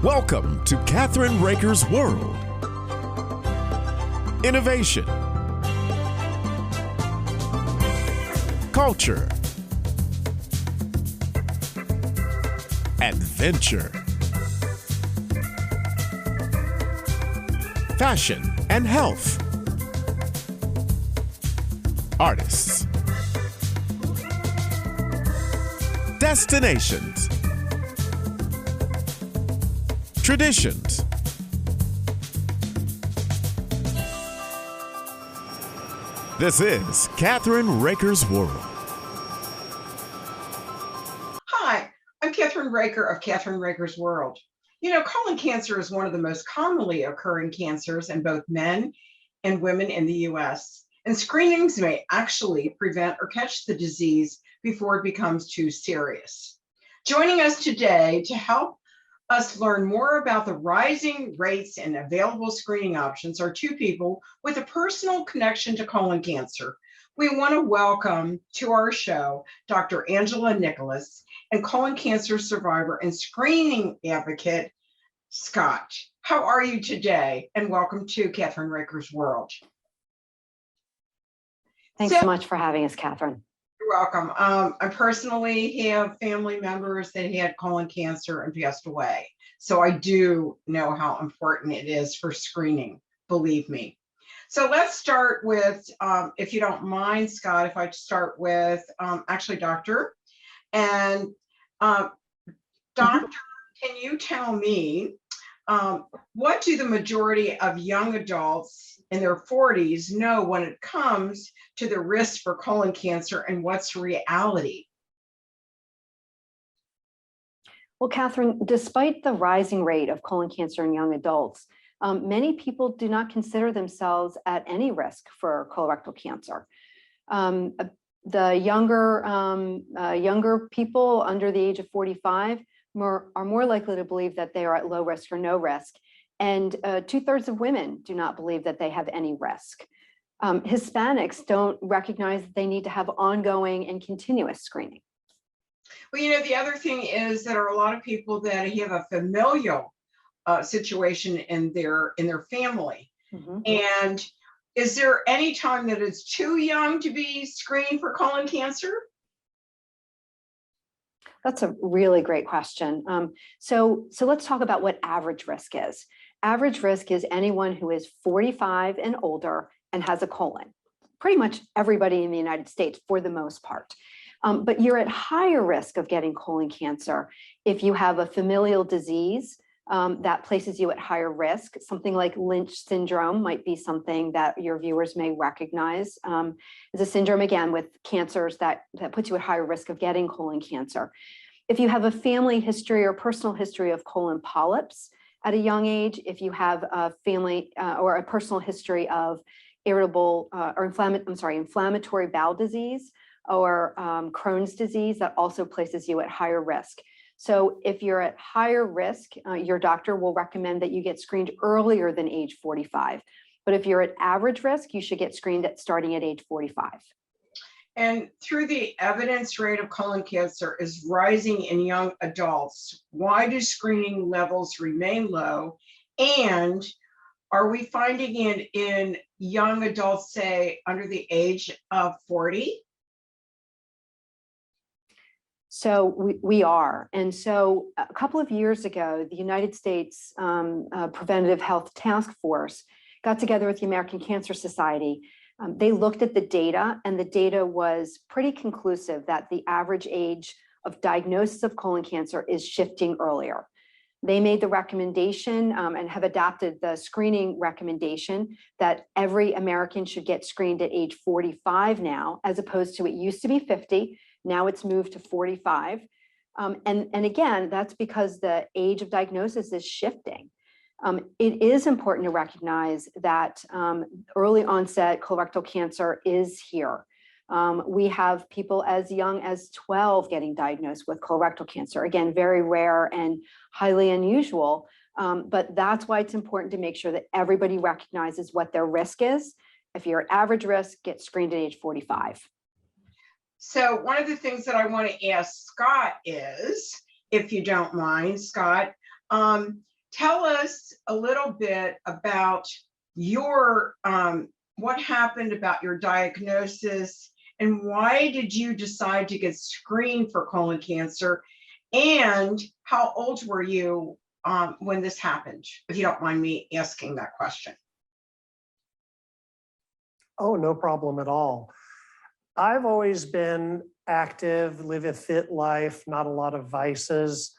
Welcome to Kathryn Raaker's World. Innovation, culture, adventure, fashion and health, artists, destinations, traditions. This is Kathryn Raaker's World. Hi, I'm Kathryn Raaker of Kathryn Raaker's World. You know, colon cancer is one of the most commonly occurring cancers in both men and women in the U.S., and screenings may actually prevent or catch the disease before it becomes too serious. Joining us today to help us learn more about the rising rates and available screening options are two people with a personal connection to colon cancer. We want to welcome to our show Dr. Angela Nicholas and colon cancer survivor and screening advocate, Scott. How are you today? And welcome to Kathryn Raaker's World. Thanks so much for having us, Kathryn. You're welcome. I personally have family members that had colon cancer and passed away. So I do know how important it is for screening, believe me. So let's start with, if you don't mind, Scott, if I start with actually Doctor. And Doctor, can you tell me, what do the majority of young adults in their 40s know when it comes to the risk for colon cancer, and what's reality? Well, Kathryn, despite the rising rate of colon cancer in young adults, many people do not consider themselves at any risk for colorectal cancer. The younger people under the age of 45 are more likely to believe that they are at low risk or no risk. And 2/3 of women do not believe that they have any risk. Hispanics don't recognize that they need to have ongoing and continuous screening. Well, you know, the other thing is that there are a lot of people that have a familial situation in their family. And is there any time that it's too young to be screened for colon cancer? That's a really great question. So let's talk about what average risk is. Average risk is anyone who is 45 and older and has a colon. Pretty much everybody in the United States for the most part. But you're at higher risk of getting colon cancer if you have a familial disease that places you at higher risk. Something like Lynch syndrome might be something that your viewers may recognize. It's a syndrome, again, with cancers that puts you at higher risk of getting colon cancer. If you have a family history or personal history of colon polyps at a young age, if you have a family or a personal history of inflammatory bowel disease or Crohn's disease, that also places you at higher risk. So if you're at higher risk, your doctor will recommend that you get screened earlier than age 45. But if you're at average risk, you should get screened starting at age 45. And through the evidence rate of colon cancer is rising in young adults, why do screening levels remain low? And are we finding it in young adults, say, under the age of 40? So we are. And so a couple of years ago, the United States Preventative Health Task Force got together with the American Cancer Society. They looked at the data, and the data was pretty conclusive that the average age of diagnosis of colon cancer is shifting earlier. They made the recommendation and have adopted the screening recommendation that every American should get screened at age 45 now, as opposed to it used to be 50. Now it's moved to 45. And again, that's because the age of diagnosis is shifting. It is important to recognize that early onset colorectal cancer is here. We have people as young as 12 getting diagnosed with colorectal cancer. Again, very rare and highly unusual, but that's why it's important to make sure that everybody recognizes what their risk is. If you're at average risk, get screened at age 45. So one of the things that I want to ask Scott is, if you don't mind, Scott, tell us a little bit about your what happened, about your diagnosis, and why did you decide to get screened for colon cancer, and how old were you when this happened, if you don't mind me asking that question. Oh, no problem at all. I've always been active, live a fit life, not a lot of vices,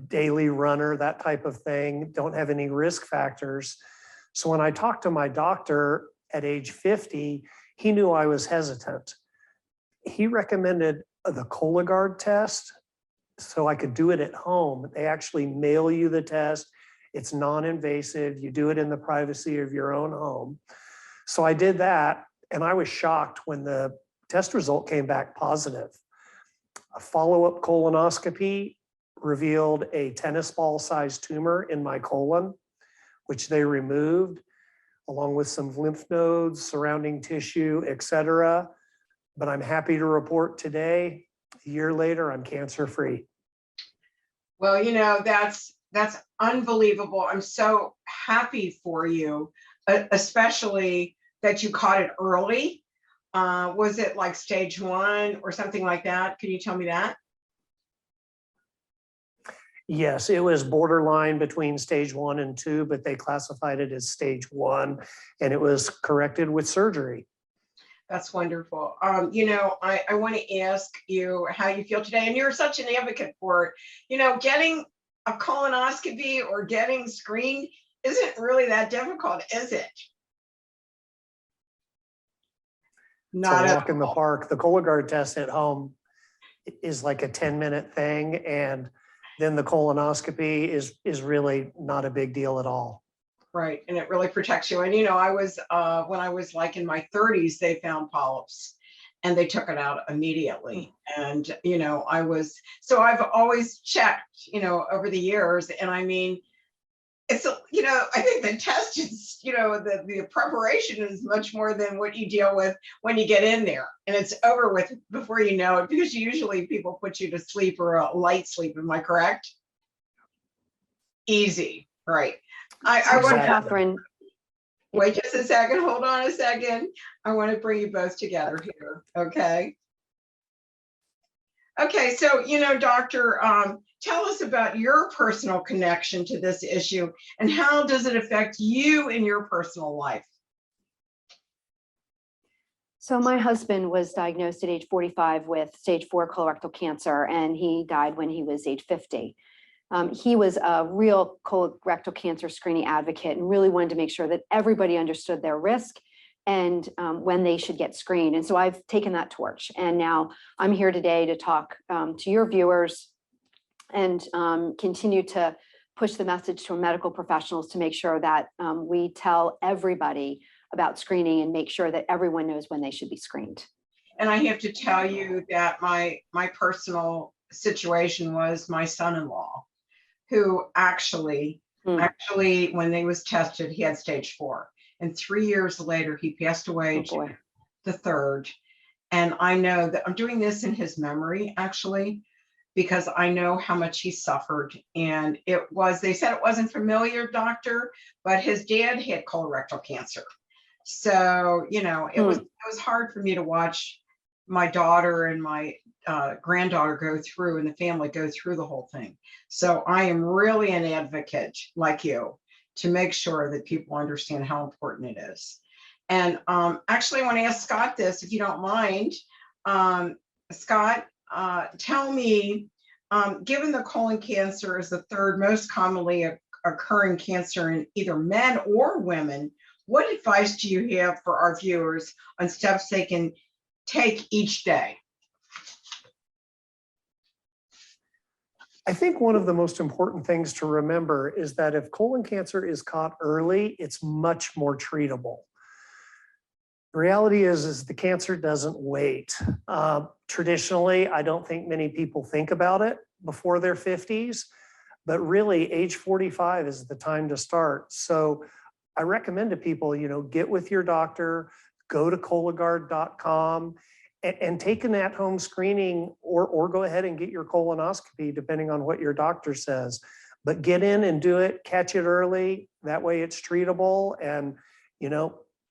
daily runner, that type of thing, don't have any risk factors. So when I talked to my doctor at age 50, he knew I was hesitant. He recommended the Cologuard test so I could do it at home. They actually mail you the test. It's non-invasive. You do it in the privacy of your own home. So I did that, and I was shocked when the test result came back positive. A follow-up colonoscopy revealed a tennis ball sized tumor in my colon, which they removed, along with some lymph nodes, surrounding tissue, etc. But I'm happy to report today, a year later, I'm cancer-free. Well, you know, that's unbelievable. I'm so happy for you, especially that you caught it early. Was it like stage 1 or something like that? Can you tell me that? Yes, it was borderline between stage 1 and 2, but they classified it as stage 1, and it was corrected with surgery. That's wonderful. You know, I want to ask you how you feel today, and you're such an advocate for it. You know, getting a colonoscopy or getting screened isn't really that difficult, is it? Not It's a at walk in the all. park. The Cologuard test at home is like a 10-minute thing, and then the colonoscopy is really not a big deal at all. Right, and it really protects you. And you know, I was when I was like in my 30s, they found polyps, and they took it out immediately. And you know, I've always checked, you know, over the years. And I mean, it's you know, I think the test is, you know, the preparation is much more than what you deal with when you get in there, and it's over with before you know it, because usually people put you to sleep or a light sleep. Am I correct? Easy, right? I want to, Kathryn, wait just a second, hold on a second. I want to bring you both together here, okay? Okay, so, you know, doctor, tell us about your personal connection to this issue, and how does it affect you in your personal life? So my husband was diagnosed at age 45 with stage 4 colorectal cancer, and he died when he was age 50. He was a real colorectal cancer screening advocate and really wanted to make sure that everybody understood their risk and when they should get screened. And so I've taken that torch, and now I'm here today to talk to your viewers and continue to push the message to medical professionals to make sure that we tell everybody about screening and make sure that everyone knows when they should be screened. And I have to tell you that my personal situation was my son-in-law, who actually, when they was tested, he had stage 4. And 3 years later, he passed away, the 3rd. And I know that I'm doing this in his memory, actually, because I know how much he suffered. And they said it wasn't familiar, doctor, but his dad had colorectal cancer. So, you know, it was hard for me to watch my daughter and my granddaughter go through, and the family go through the whole thing. So I am really an advocate like you to make sure that people understand how important it is. And actually, I want to ask Scott this, if you don't mind. Scott, tell me, given the colon cancer is the 3rd most commonly occurring cancer in either men or women, what advice do you have for our viewers on steps they can take each day? I think one of the most important things to remember is that if colon cancer is caught early, it's much more treatable. The reality is the cancer doesn't wait. Traditionally, I don't think many people think about it before their 50s, but really age 45 is the time to start. So I recommend to people, you know, get with your doctor, go to Cologuard.com and take an at-home screening, or go ahead and get your colonoscopy, depending on what your doctor says. but get in and do it, catch it early. That way it's treatable. And,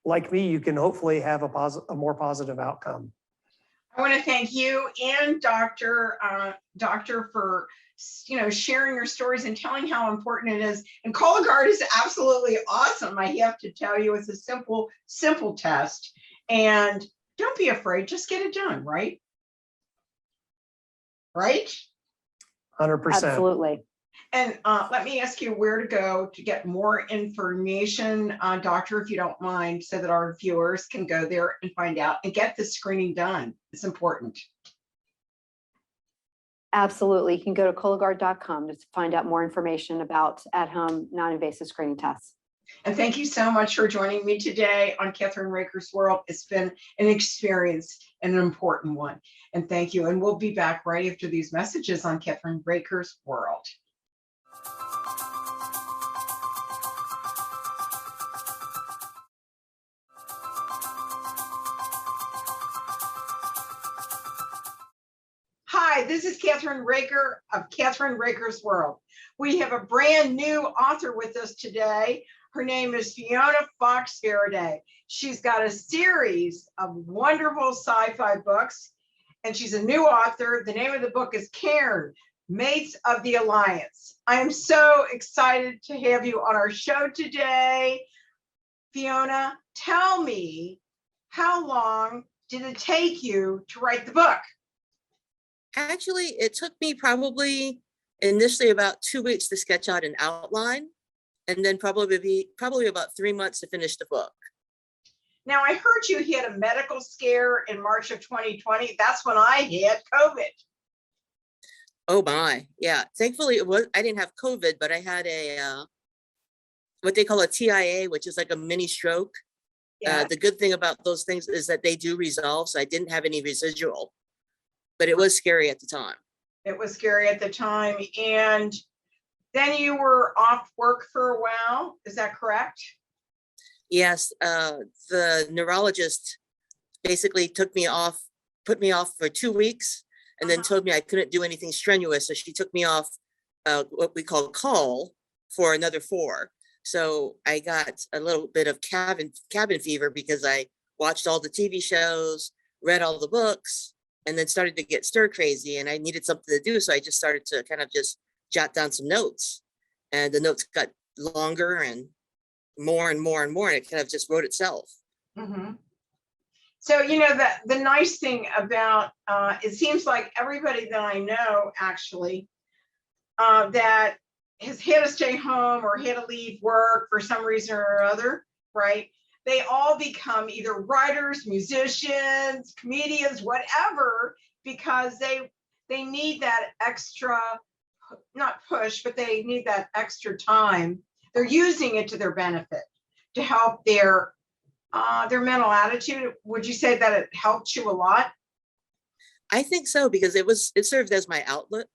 like me, you can hopefully have a more positive outcome. I want to thank you and Doctor for sharing your stories and telling how important it is. And Colorectal is absolutely awesome. I have to tell you, it's a simple test. And don't be afraid, just get it done, right? Right? 100%. Absolutely. And let me ask you where to go to get more information, Doctor, if you don't mind, so that our viewers can go there and find out and get the screening done. It's important. Absolutely. You can go to Cologuard.com to find out more information about at-home non-invasive screening tests. And thank you so much for joining me today on Kathryn Raaker's World. It's been an experience and an important one. And thank you. And we'll be back right after these messages on Kathryn Raaker's World. Hi, this is Kathryn Raaker of Kathryn Raaker's World. We have a brand new author with us today. Her name is Fionne Foxxe Farraday. She's got a series of wonderful sci-fi books, and she's a new author. The name of the book is Kairn, Mates of the Alliance. I am so excited to have you on our show today. Fionne, tell me, how long did it take you to write the book? Actually, it took me probably initially about 2 weeks to sketch out an outline, and then probably about 3 months to finish the book. Now, I heard you had a medical scare in March of 2020. That's when I had COVID. Oh my, yeah. Thankfully, I didn't have COVID, but I had a what they call a TIA, which is like a mini stroke. Yeah. The good thing about those things is that they do resolve, so I didn't have any residual, but it was scary at the time. It was scary at the time. And then you were off work for a while. Is that correct? Yes, the neurologist basically put me off for 2 weeks, and then told me I couldn't do anything strenuous. So she took me off what we call call for another 4. So I got a little bit of cabin fever because I watched all the TV shows, read all the books, and then started to get stir crazy, and I needed something to do. So I just started to kind of just jot down some notes, and the notes got longer and more and more and more, and it kind of just wrote itself. Mm-hmm. So, the nice thing about, it seems like everybody that I know actually that has had to stay home or had to leave work for some reason or other, right? They all become either writers, musicians, comedians, whatever, because they need that extra, not push, but they need that extra time. They're using it to their benefit to help their mental attitude. Would you say that it helped you a lot? I think so, because it served as my outlet,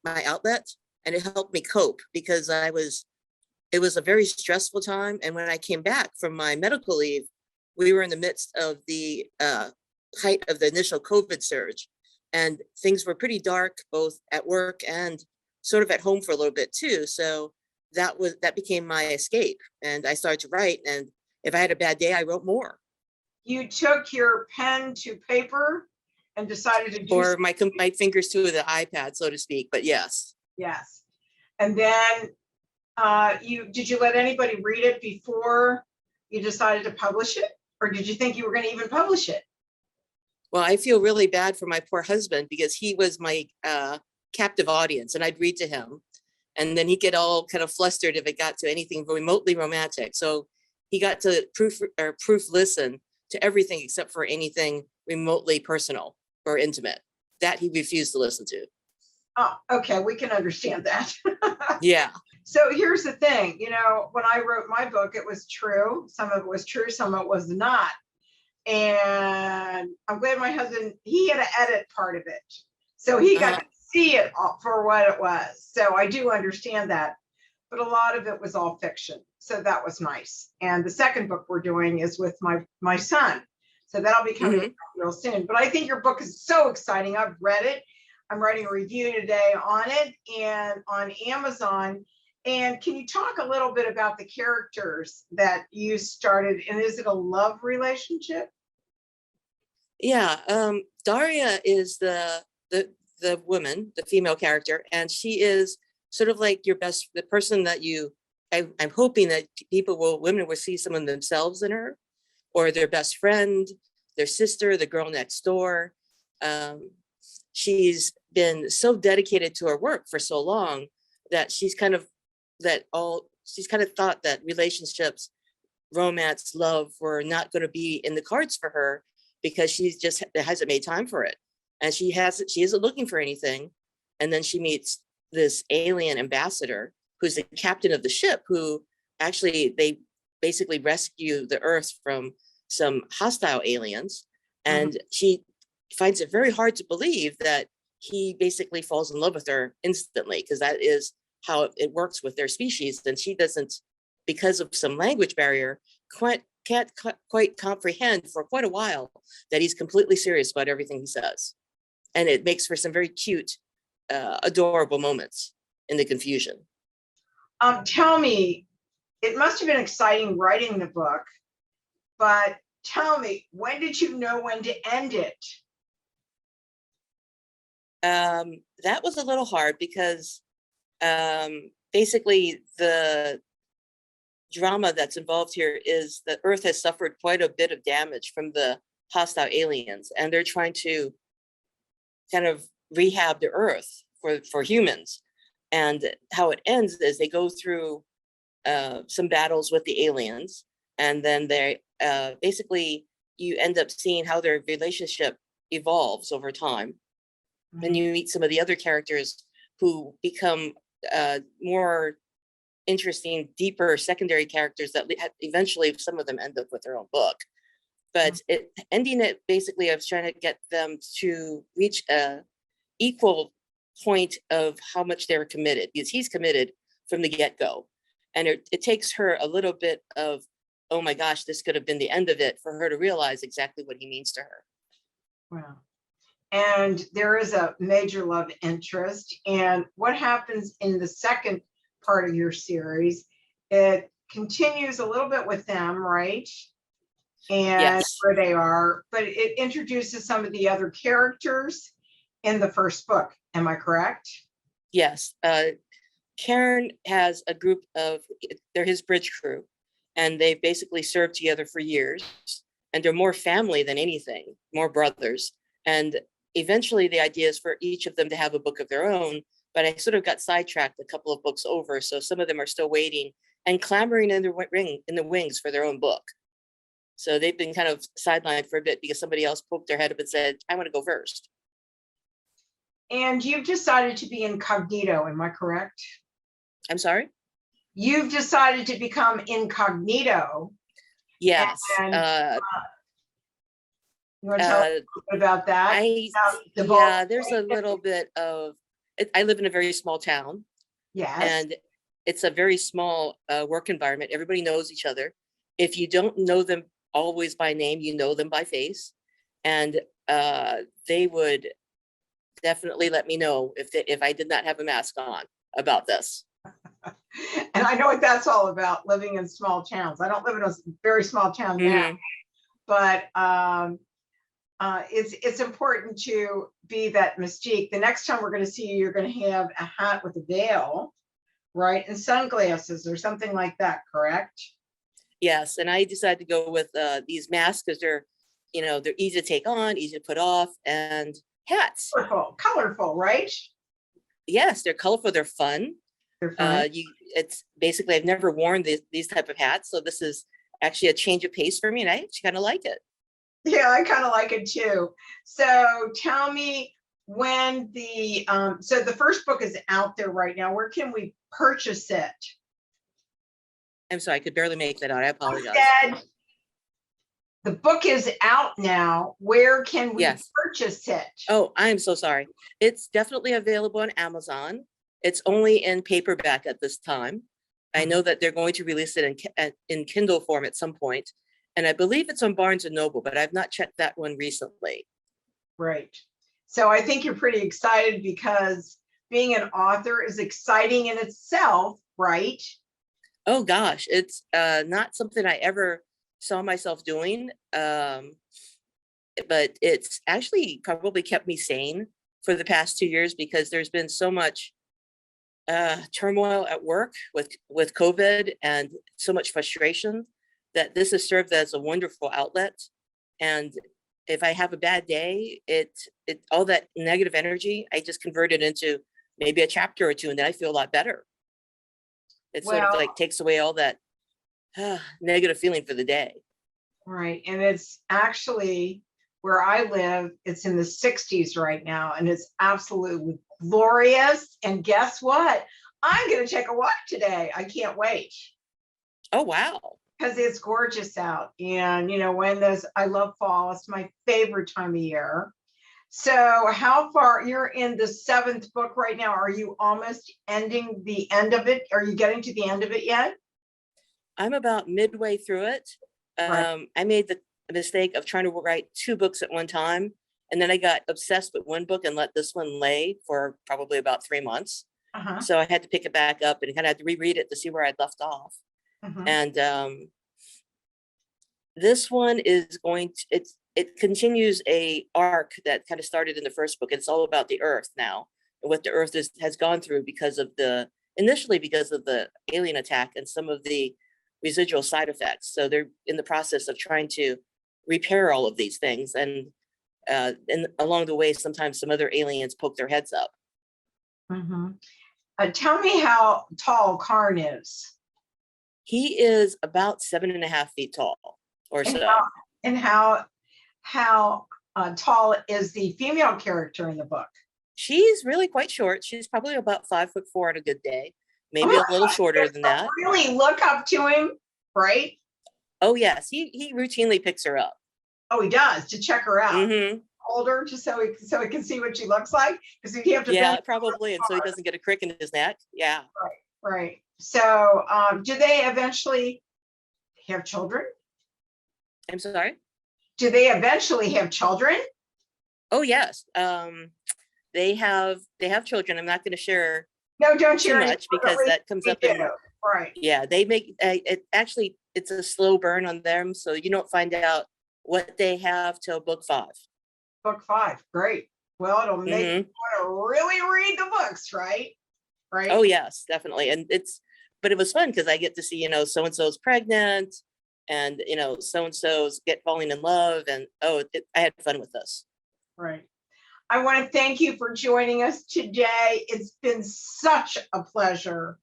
and it helped me cope because it was a very stressful time. And when I came back from my medical leave, we were in the midst of the height of the initial COVID surge, and things were pretty dark, both at work and sort of at home for a little bit too. So that became my escape, and I started to write. And if I had a bad day, I wrote more. You took your pen to paper and decided to do, or my fingers to the iPad, so to speak. But yes. Yes. And then did you let anybody read it before you decided to publish it? Or did you think you were going to even publish it? Well, I feel really bad for my poor husband because he was my captive audience, and I'd read to him, and then he'd get all kind of flustered if it got to anything remotely romantic. So he got to proof listen to everything except for anything remotely personal or intimate. That he refused to listen to. Oh, okay. We can understand that. Yeah. So here's the thing, when I wrote my book, it was true. Some of it was true, some of it was not. And I'm glad my husband, he had to edit part of it. So he got to see it for what it was. So I do understand that. But a lot of it was all fiction. So that was nice. And the second book we're doing is with my son. So that'll be coming out real soon. But I think your book is so exciting. I've read it. I'm writing a review today on it and on Amazon. And can you talk a little bit about the characters that you started? And is it a love relationship? Yeah, Daria is the woman, the female character, and she is sort of like the person that I'm hoping that women will see some of themselves in her, or their best friend, their sister, the girl next door. She's been so dedicated to her work for so long that she's kind of thought that relationships, romance, love were not going to be in the cards for her because she just hasn't made time for it. And she isn't looking for anything. And then she meets this alien ambassador who's the captain of the ship, who actually they basically rescue the Earth from some hostile aliens. And she finds it very hard to believe that he basically falls in love with her instantly, because that is how it works with their species. And she doesn't, because of some language barrier, can't quite comprehend for quite a while that he's completely serious about everything he says. And it makes for some very cute, adorable moments in the confusion. Tell me, it must have been exciting writing the book, but tell me, when did you know when to end it? That was a little hard because basically the drama that's involved here is that Earth has suffered quite a bit of damage from the hostile aliens, and they're trying to kind of rehab the Earth for humans. And how it ends is they go through some battles with the aliens, and then they basically you end up seeing how their relationship evolves over time. Then you meet some of the other characters who become more interesting, deeper secondary characters that eventually some of them end up with their own book. But ending it, basically, I was trying to get them to reach a equal point of how much they were committed, because he's committed from the get-go. And it takes her a little bit of, oh my gosh, this could have been the end of it, for her to realize exactly what he means to her. Wow. And there is a major love interest. And what happens in the second part of your series, it continues a little bit with them, right? And Yes. where they are, but it introduces some of the other characters in the first book. Am I correct? Yes. Kairn has a group of, they're his bridge crew, and they've basically served together for years, and they're more family than anything, more brothers. And eventually the idea is for each of them to have a book of their own, but I sort of got sidetracked a couple of books over. So some of them are still waiting and clamoring in the wings for their own book. So they've been kind of sidelined for a bit because somebody else poked their head up and said, I want to go first. And you've decided to be incognito, am I correct? I'm sorry? You've decided to become incognito. Yes. And, you want to tell us a little bit about that? Yeah, there's a little bit of, I live in a very small town. Yes. And it's a very small work environment. Everybody knows each other. If you don't know them always by name, you know them by face. And they would definitely let me know if I did not have a mask on about this. And I know what that's all about, living in small towns. I don't live in a very small town now, but it's important to be that mystique. The next time we're going to see you, you're going to have a hat with a veil, right? And sunglasses or something like that, correct? Yes, and I decided to go with these masks because they're easy to take on, easy to put off, and hats. Colorful, right? Yes, they're colorful. They're fun. They're fun. It's basically, I've never worn these type of hats, so this is actually a change of pace for me, and I actually kind of like it. Yeah, I kind of like it too. So tell me when so the first book is out there right now. Where can we purchase it? I'm sorry, I could barely make that out. I apologize. The book is out now. Where can we purchase it? Oh, I'm so sorry. It's definitely available on Amazon. It's only in paperback at this time. I know that they're going to release it in Kindle form at some point. And I believe it's on Barnes & Noble, but I've not checked that one recently. Right. So I think you're pretty excited because being an author is exciting in itself, right? Oh gosh, it's not something I ever saw myself doing. But it's actually probably kept me sane for the past 2 years because there's been so much turmoil at work with COVID and so much frustration that this has served as a wonderful outlet. And if I have a bad day, it all that negative energy, I just convert it into maybe a chapter or two, and then I feel a lot better. It sort of Well, like takes away all that negative feeling for the day. right. And it's actually where I live, it's in the 60s right now, and it's absolutely glorious. And guess what? I'm going to take a walk today. I can't wait Oh, wow. because it's gorgeous out. And, I love fall, it's my favorite time of year. So, how far you're in the 7th book right now? Are you almost ending the end of it? Are you getting to the end of it yet? I'm about midway through it. Right. I made the mistake of trying to write 2 books at one time. And then I got obsessed with one book and let this one lay for probably about 3 months. Uh-huh. So I had to pick it back up and kind of had to reread it to see where I'd left off. Uh-huh. And this one is it continues a arc that kind of started in the first book. It's all about the Earth now and what the Earth has gone through initially because of the alien attack and some of the residual side effects. So they're in the process of trying to repair all of these things. And along the way, sometimes some other aliens poke their heads up. Uh-huh. Tell me how tall Kairn is. He is about 7.5 feet tall or And so. how tall is the female character in the book? She's really quite short. She's probably about 5'4" on a good day, maybe Oh a little my shorter gosh, than that. Really look up to him, right? Oh yes, he routinely picks her up. Oh, he does, to check her out. Mm-hmm. Hold her just so he can see what she looks like, because you have to Yeah, bend probably, and so he hard. doesn't get a crick in his neck. Yeah. Right. So, do they eventually have children? I'm sorry. Do they eventually have children? Oh yes. They have children. I'm not going to share No, don't too share any much because that comes they up in. do. Right. Yeah, they make it's a slow burn on them, so you don't find out what they have till book 5. Book 5. Great. Well, it'll make you want to really read the books, right? Right. Oh yes, definitely. And but it was fun because I get to see, so and so's pregnant, and so and so's falling in love, and I had fun with this. Right. I want to thank you for joining us today. It's been such a pleasure,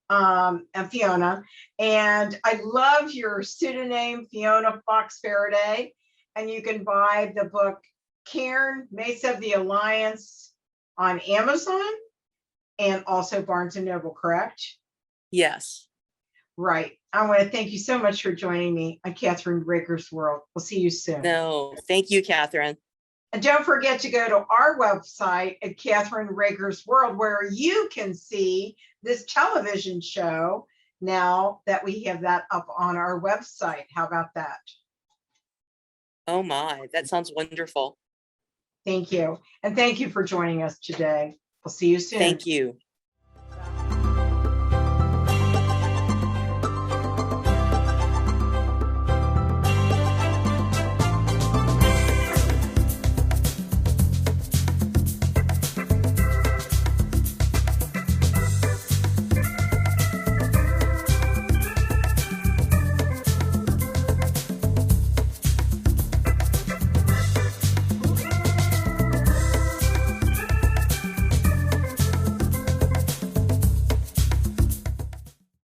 and Fiona. And I love your pseudonym, Fionne Foxxe Farraday. And you can buy the book Kairn, Mace of the Alliance on Amazon and also Barnes & Noble, correct? Yes. Right. I want to thank you so much for joining me on Kathryn Raaker's World. We'll see you soon. No, thank you, Kathryn. And don't forget to go to our website at Kathryn Raaker's World, where you can see this television show now that we have that up on our website. How about that? Oh my, that sounds wonderful. Thank you. And thank you for joining us today. We'll see you soon. Thank you.